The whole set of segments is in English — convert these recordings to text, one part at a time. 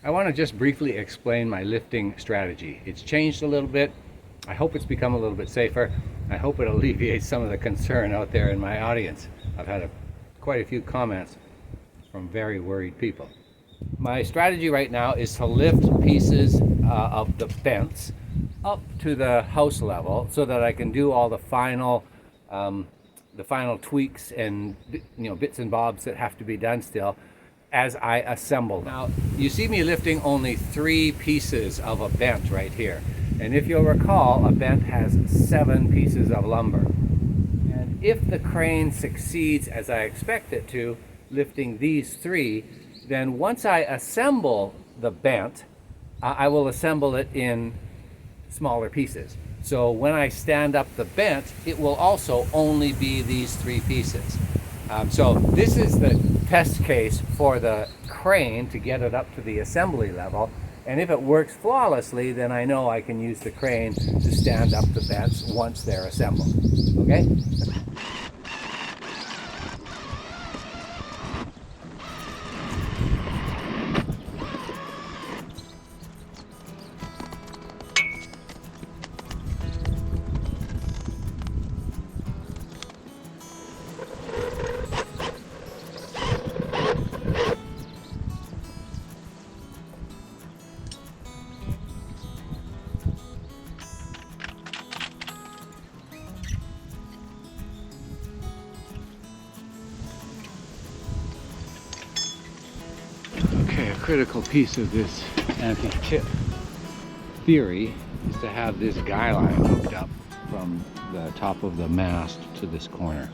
I want to just briefly explain my lifting strategy. It's changed a little bit. I hope it's become a little bit safer. I hope it alleviates some of the concern out there in my audience. I've had quite a few comments from very worried people. My strategy right now is to lift pieces of the fence up to the house level so that I can do all the final tweaks and bits and bobs that have to be done still as I assemble. Now, you see me lifting only 3 pieces of a bent right here. And if you'll recall, a bent has 7 pieces of lumber. And if the crane succeeds as I expect it to, lifting these 3, then once I assemble the bent, I will assemble it in smaller pieces. So when I stand up the bent, it will also only be these 3 pieces. So this is the test case for the crane to get it up to the assembly level. And if it works flawlessly, then I know I can use the crane to stand up the bents once they're assembled. Okay? Okay, a critical piece of this anti-tip theory is to have this guy line hooked up from the top of the mast to this corner.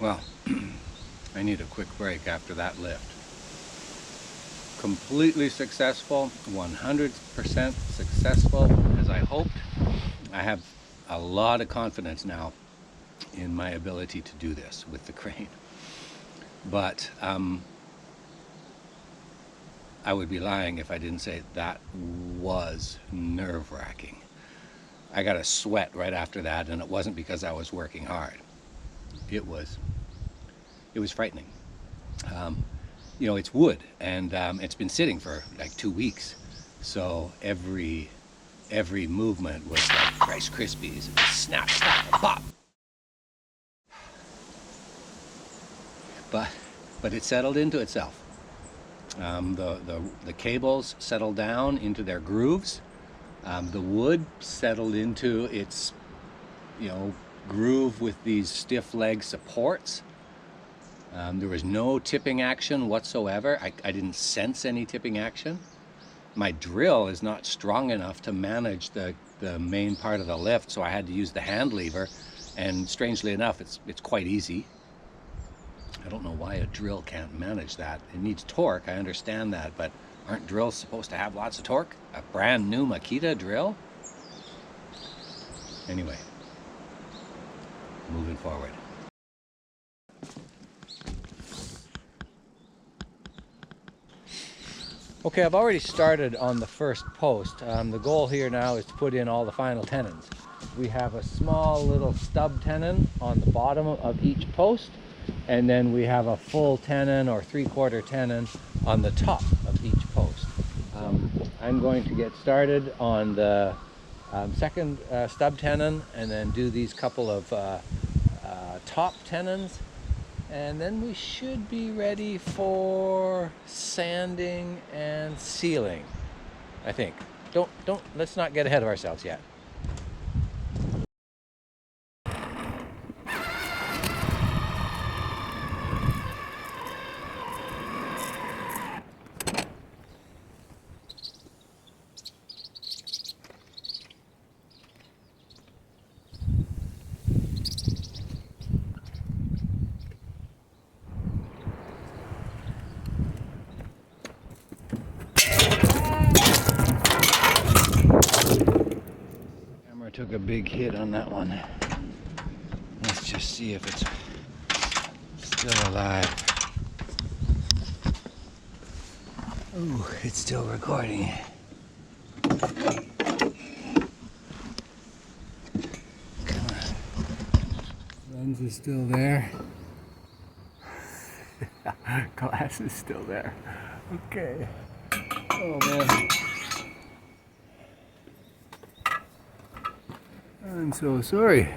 Well, I need a quick break after that lift. Completely successful, 100% successful as I hoped. I have a lot of confidence now in my ability to do this with the crane. But I would be lying if I didn't say that was nerve-wracking. I got a sweat right after that, and it wasn't because I was working hard. It was frightening. It's wood, and it's been sitting for like 2 weeks, so every movement was like Rice Krispies. It was snap, snap, pop. But it settled into itself. The cables settled down into their grooves. The wood settled into its, groove with these stiff leg supports. There was no tipping action whatsoever. I didn't sense any tipping action. My drill is not strong enough to manage the main part of the lift, so I had to use the hand lever, and strangely enough, it's quite easy. I don't know why a drill can't manage that. It needs torque, I understand that, but aren't drills supposed to have lots of torque? A brand new Makita drill? Anyway, moving forward. Okay, I've already started on the first post. The goal here now is to put in all the final tenons. We have a small little stub tenon on the bottom of each post, and then we have a full tenon or 3/4 tenon on the top of each post. I'm going to get started on the second stub tenon and then do these couple of top tenons, and then we should be ready for sanding and sealing, I think. Let's not get ahead of ourselves yet. Took a big hit on that one. Let's just see if it's still alive. Ooh, it's still recording. Come on. Lens is still there. Glass is still there. Okay. Oh man. I'm so sorry.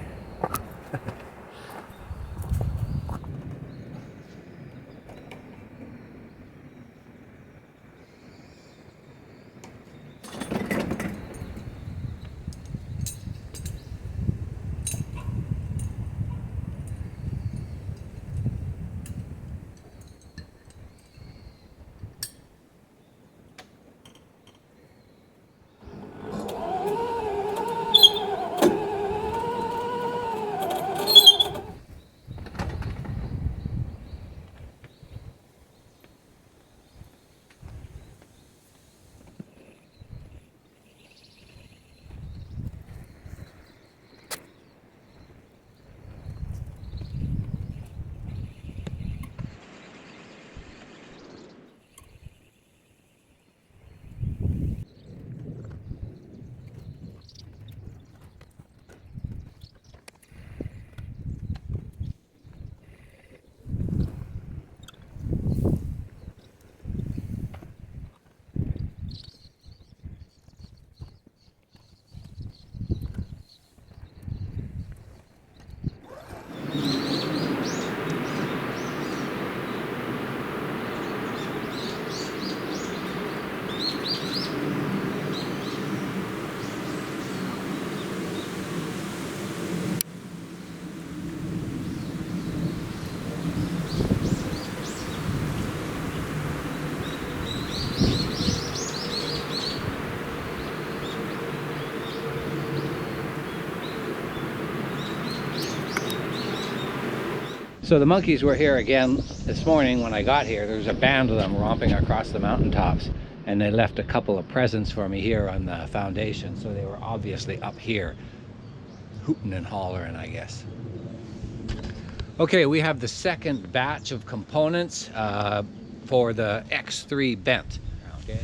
So the monkeys were here again this morning when I got here. There was a band of them romping across the mountaintops, and they left a couple of presents for me here on the foundation, so they were obviously up here hooting and hollering, I guess. Okay, we have the second batch of components for the X3 bent. Okay,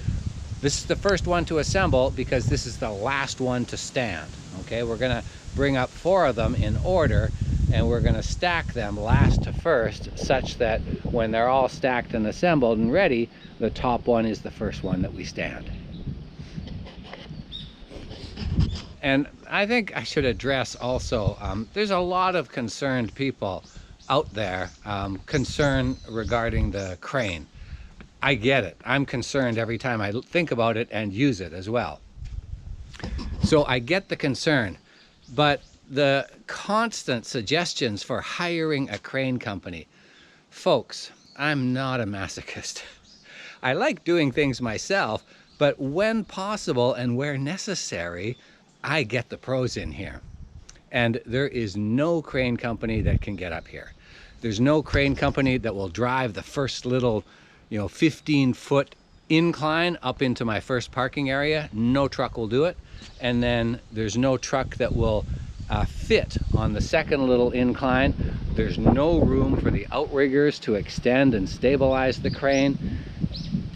this is the first one to assemble because this is the last one to stand. Okay, we're gonna bring up 4 of them in order, and we're going to stack them last to first, such that when they're all stacked and assembled and ready, the top one is the first one that we stand. And I think I should address also, there's a lot of concerned people out there, concern regarding the crane. I get it. I'm concerned every time I think about it and use it as well. So I get the concern, but the constant suggestions for hiring a crane company. Folks, I'm not a masochist. I like doing things myself, but when possible and where necessary, I get the pros in here. And there is no crane company that can get up here. There's no crane company that will drive the first little, 15-foot incline up into my first parking area. No truck will do it. And then there's no truck that will fit on the second little incline. There's no room for the outriggers to extend and stabilize the crane.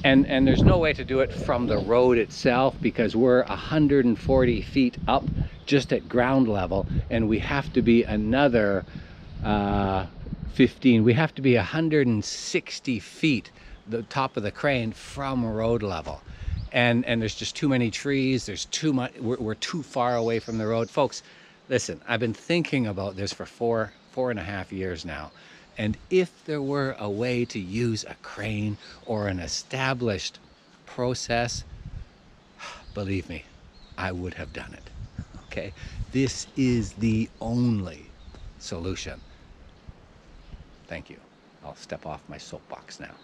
And there's no way to do it from the road itself, because we're 140 feet up just at ground level, and we have to be another 15. We have to be 160 feet, the top of the crane, from road level. And there's just too many trees. There's too much. We're too far away from the road. Folks, listen, I've been thinking about this for four and a half years now. And if there were a way to use a crane or an established process, believe me, I would have done it. Okay? This is the only solution. Thank you. I'll step off my soapbox now.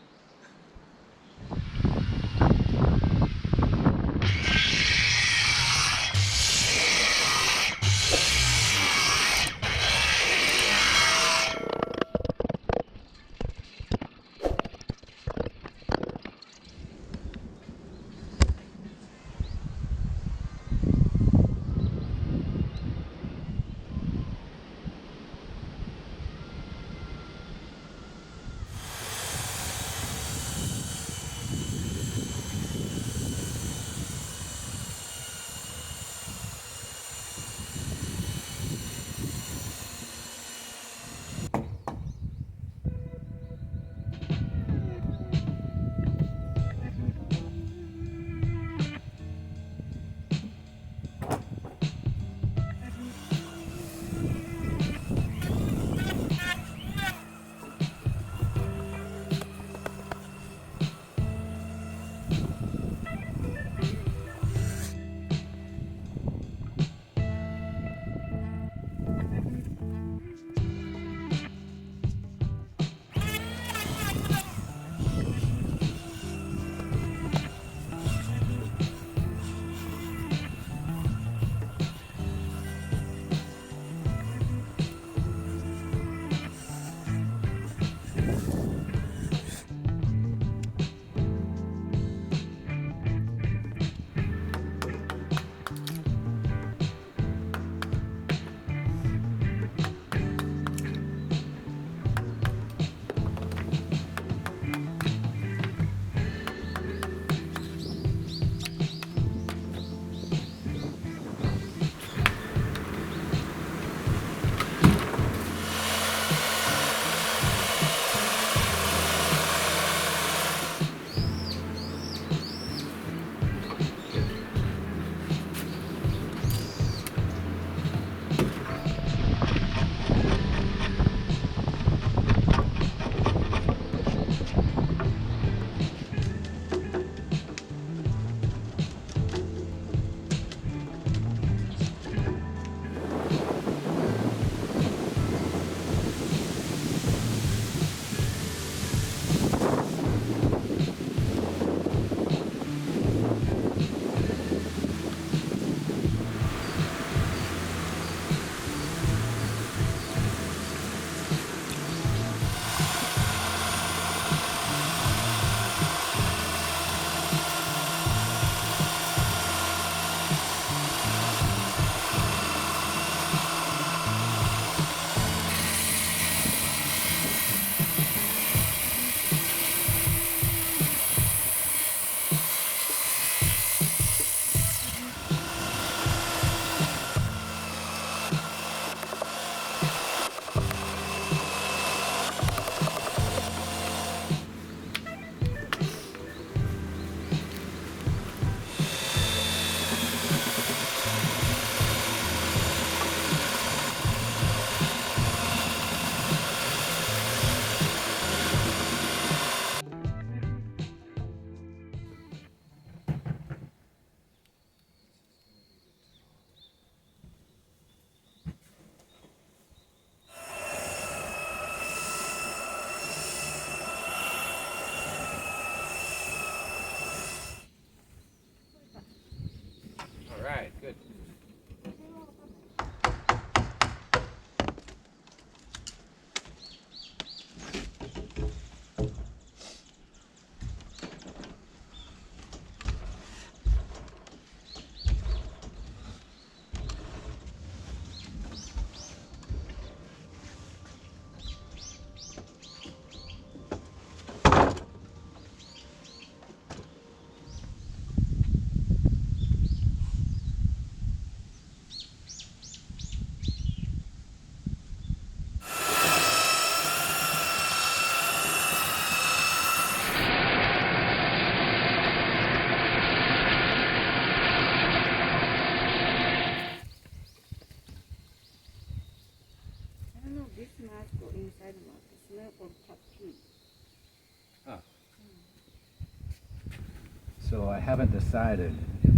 So I haven't decided if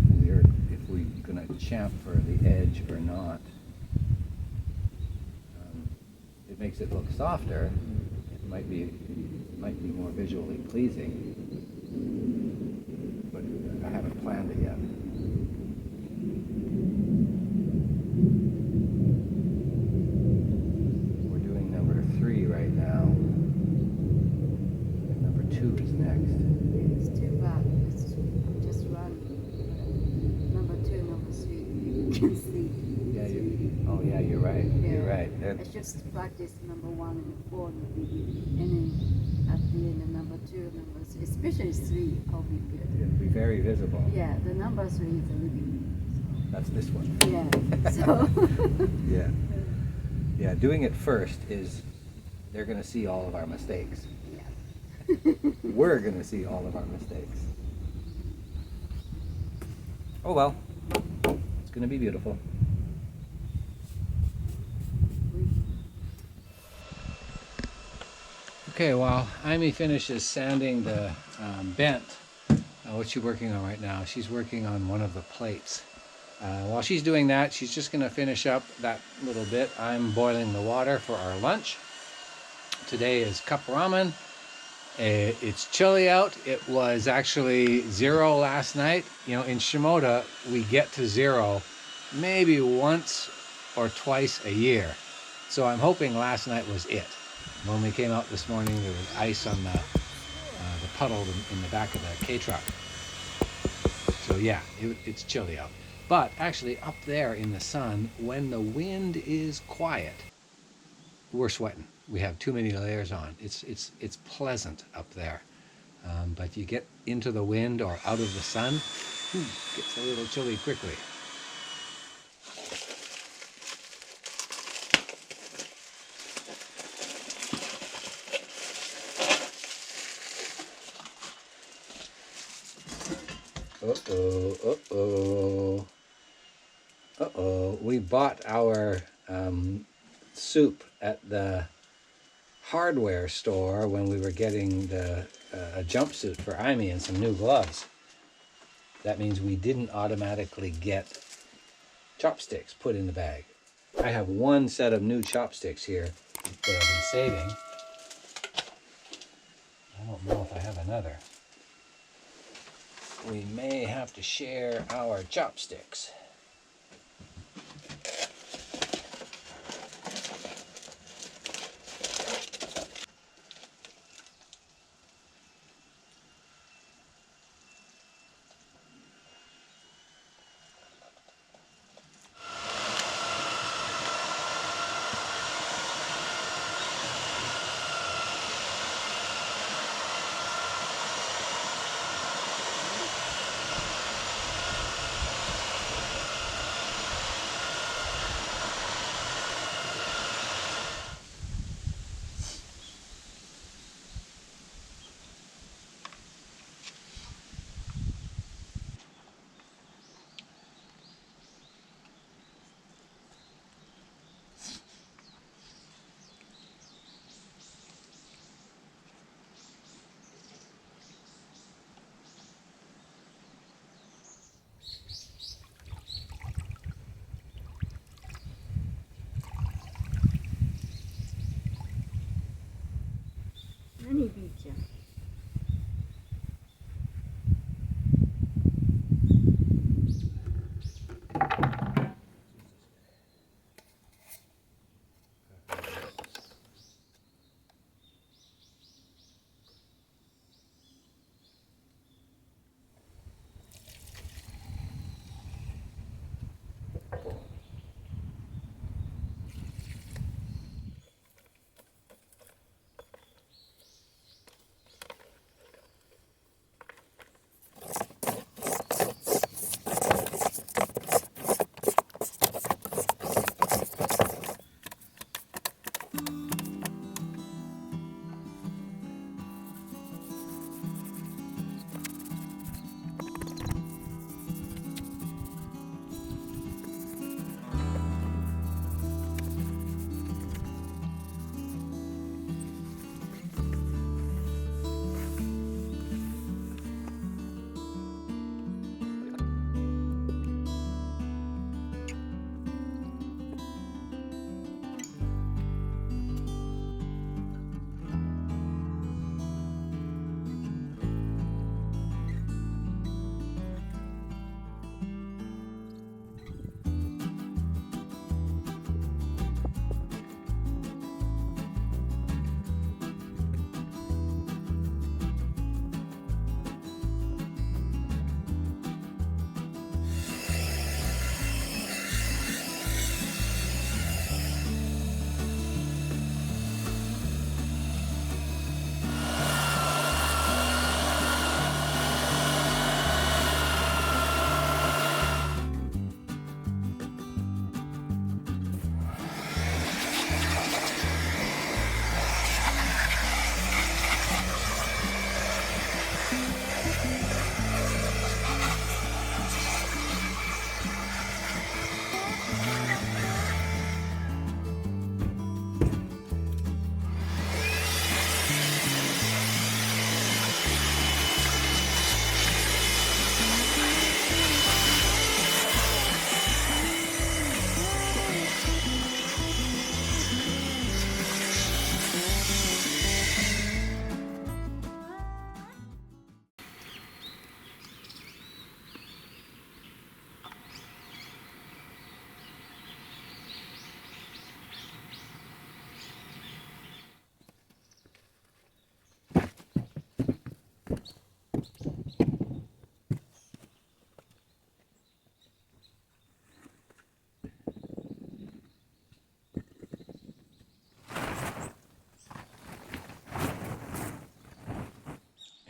we're going to chamfer the edge or not. It makes it look softer. It might be more visually pleasing, but I haven't planned it yet. We're doing number 3 right now. And number 2 is next. It's too bad. It's just run. Number 2, number 3. You can see. Yeah, oh yeah, you're right. Yeah. You're right. I just practice number 1 and 4 in the beginning, and then at the end, the number 2, number 3, especially 3, I'll be good. It'll be very visible. Yeah, the number 3 is a living. That's this one. Yeah. So. Yeah. Yeah. Doing it first is they're going to see all of our mistakes. Yeah. We're going to see all of our mistakes. Oh well. It's going to be beautiful. Okay, while Amy finishes sanding the bent, what's she working on right now? She's working on one of the plates. While she's doing that, she's just going to finish up that little bit. I'm boiling the water for our lunch. Today is cup ramen. It's chilly out. It was actually 0 last night. You know, in Shimoda, we get to 0 maybe once or twice a year. So I'm hoping last night was it. When we came out this morning, there was ice on the puddle in the back of the K-truck. So yeah, it's chilly out. But actually up there in the sun, when the wind is quiet, we're sweating. We have too many layers on. It's pleasant up there. But you get into the wind or out of the sun, it gets a little chilly quickly. We bought our soup at the hardware store when we were getting a jumpsuit for Amy and some new gloves. That means we didn't automatically get chopsticks put in the bag. I have one set of new chopsticks here that I've been saving. I don't know if I have another. We may have to share our chopsticks. Many beach.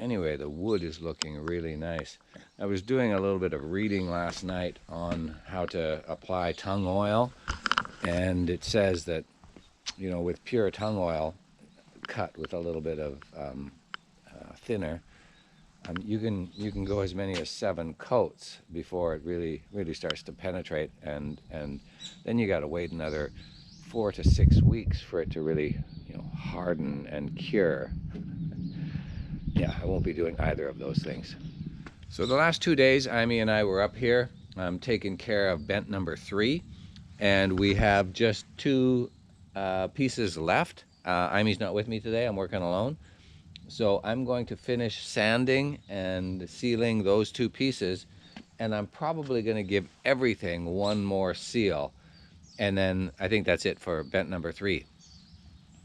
anyway, the wood is looking really nice. I was doing a little bit of reading last night on how to apply tung oil, and it says that, you know, with pure tung oil cut with a little bit of thinner, you can go as many as 7 coats before it really starts to penetrate, and then you got to wait another 4 to 6 weeks for it to really, you know, harden and cure. Yeah, I won't be doing either of those things. So the last 2 days, Amy and I were up here taking care of bent number 3, and we have just 2 pieces left. Amy's not with me today. I'm working alone. So I'm going to finish sanding and sealing those 2 pieces, and I'm probably going to give everything one more seal, and then I think that's it for bent number 3.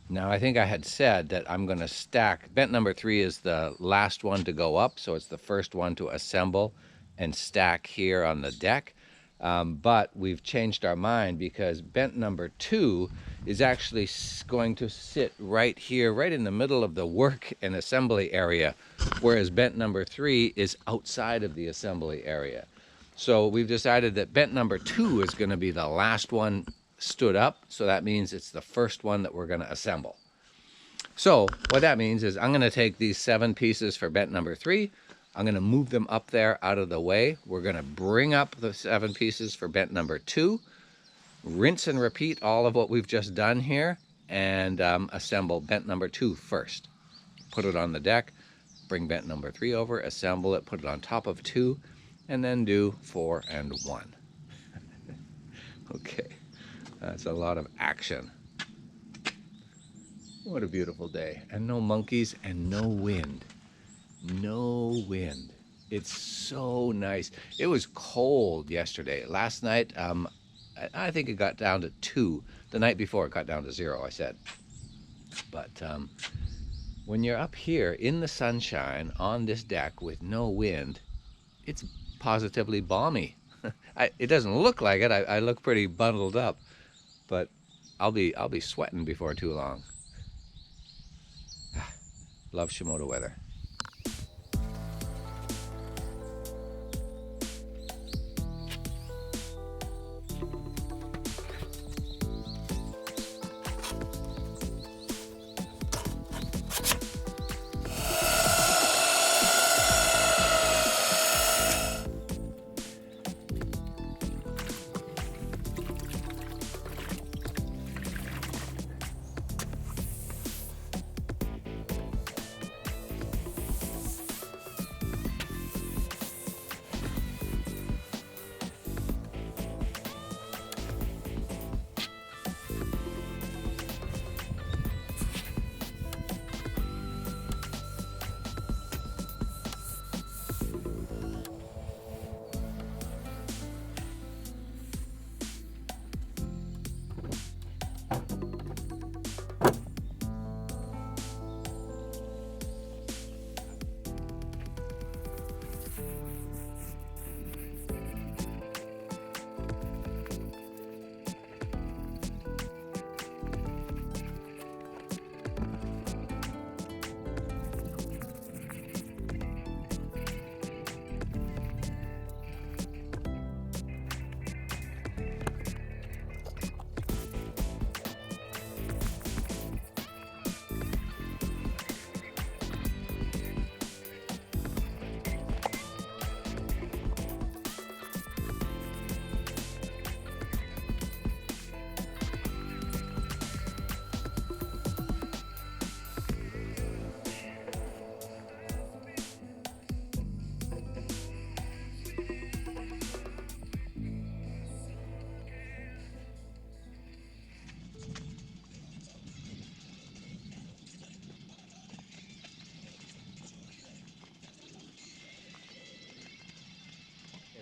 Now, I think I had said that I'm going to stack. Bent number 3 is the last one to go up, so it's the first one to assemble and stack here on the deck. But we've changed our mind because bent number 2 is actually going to sit right here, right in the middle of the work and assembly area, whereas bent number 3 is outside of the assembly area. So we've decided that bent number 2 is going to be the last one stood up, so that means it's the first one that we're going to assemble. So what that means is I'm going to take these 7 pieces for bent number 3. I'm going to move them up there out of the way. We're going to bring up the 7 pieces for bent number 2, rinse and repeat all of what we've just done here, and assemble bent number 2 first. Put it on the deck, bring bent number 3 over, assemble it, put it on top of 2, and then do 4 and 1. Okay, that's a lot of action. What a beautiful day, and no monkeys and no wind. No wind. It's so nice. It was cold yesterday. Last night, I think it got down to 2. The night before, it got down to 0, I said. But when you're up here in the sunshine on this deck with no wind, it's positively balmy. It doesn't look like it. I look pretty bundled up, but I'll be sweating before too long. Love Shimoda weather.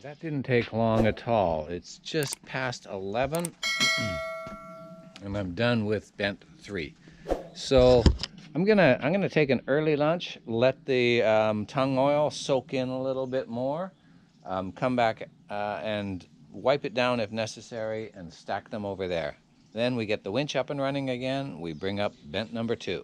That didn't take long at all. It's just past 11 and I'm done with bent 3. So I'm gonna take an early lunch, let the tung oil soak in a little bit more, come back and wipe it down if necessary, and stack them over there. Then we get the winch up and running again. We bring up bent number 2.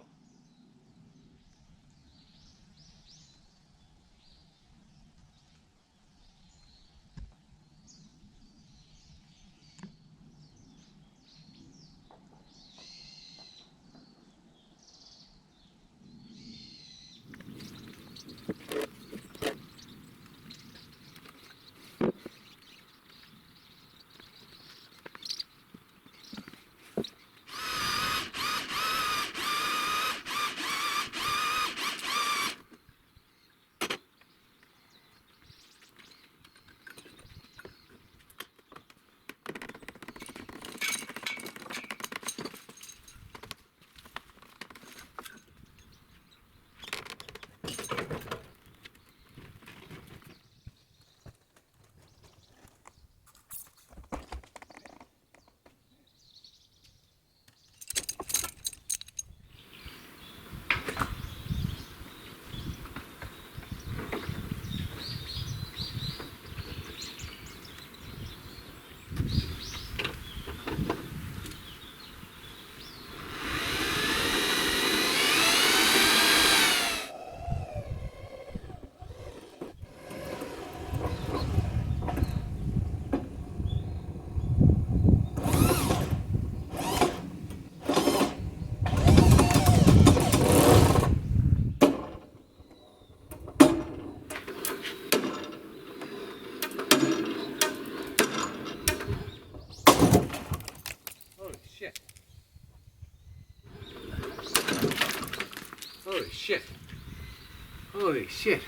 Holy shit.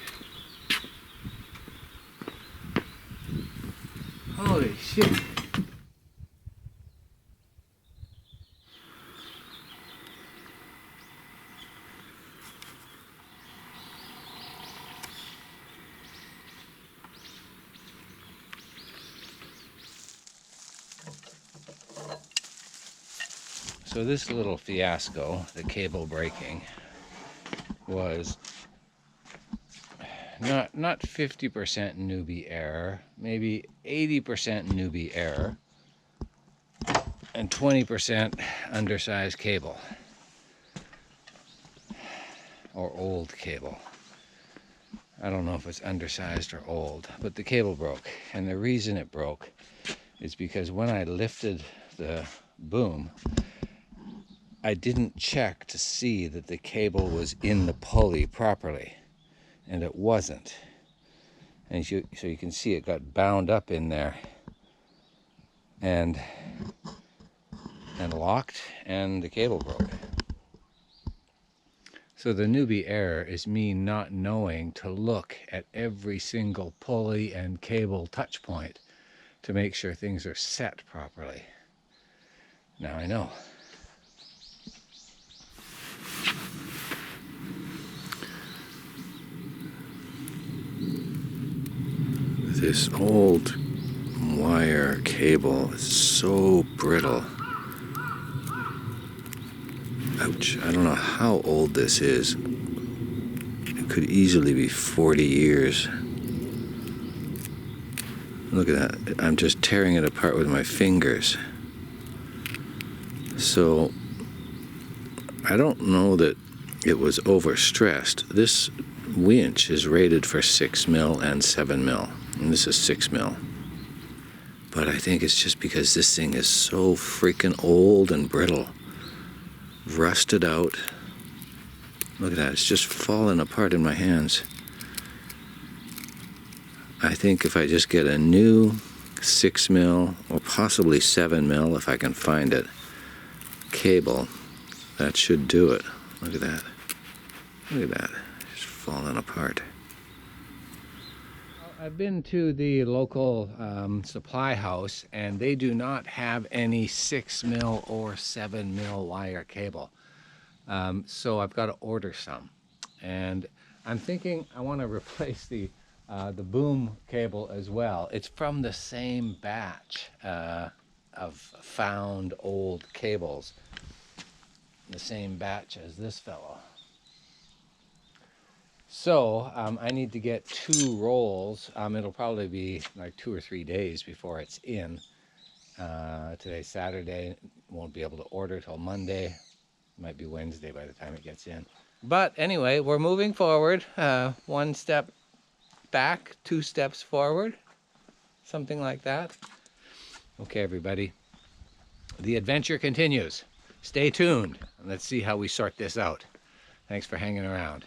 Holy shit. So this little fiasco, the cable breaking, was not 50% newbie error, maybe 80% newbie error, and 20% undersized cable, or old cable. I don't know if it's undersized or old, but the cable broke. And the reason it broke is because when I lifted the boom, I didn't check to see that the cable was in the pulley properly, and it wasn't. And so you can see it got bound up in there and locked, and the cable broke. So the newbie error is me not knowing to look at every single pulley and cable touch point to make sure things are set properly. Now I know. This old wire cable is so brittle. Ouch. I don't know how old this is. It could easily be 40 years. Look at that. I'm just tearing it apart with my fingers. So I don't know that it was overstressed. This winch is rated for 6 mil and 7 mil. And this is 6 mil. But I think it's just because this thing is so freaking old and brittle. Rusted out. Look at that, it's just falling apart in my hands. I think if I just get a new 6 mil or possibly 7 mil, if I can find it, cable, that should do it. Look at that. Look at that, just falling apart. I've been to the local supply house, and they do not have any 6 mil or 7 mil wire cable. So I've got to order some. And I'm thinking I want to replace the boom cable as well. It's from the same batch of found old cables. The same batch as this fellow. So I need to get 2 rolls. It'll probably be like 2 or 3 days before it's in. Today's Saturday. Won't be able to order till Monday. Might be Wednesday by the time it gets in. But anyway, we're moving forward. 1 step back, 2 steps forward. Something like that. Okay, everybody. The adventure continues. Stay tuned. And let's see how we sort this out. Thanks for hanging around.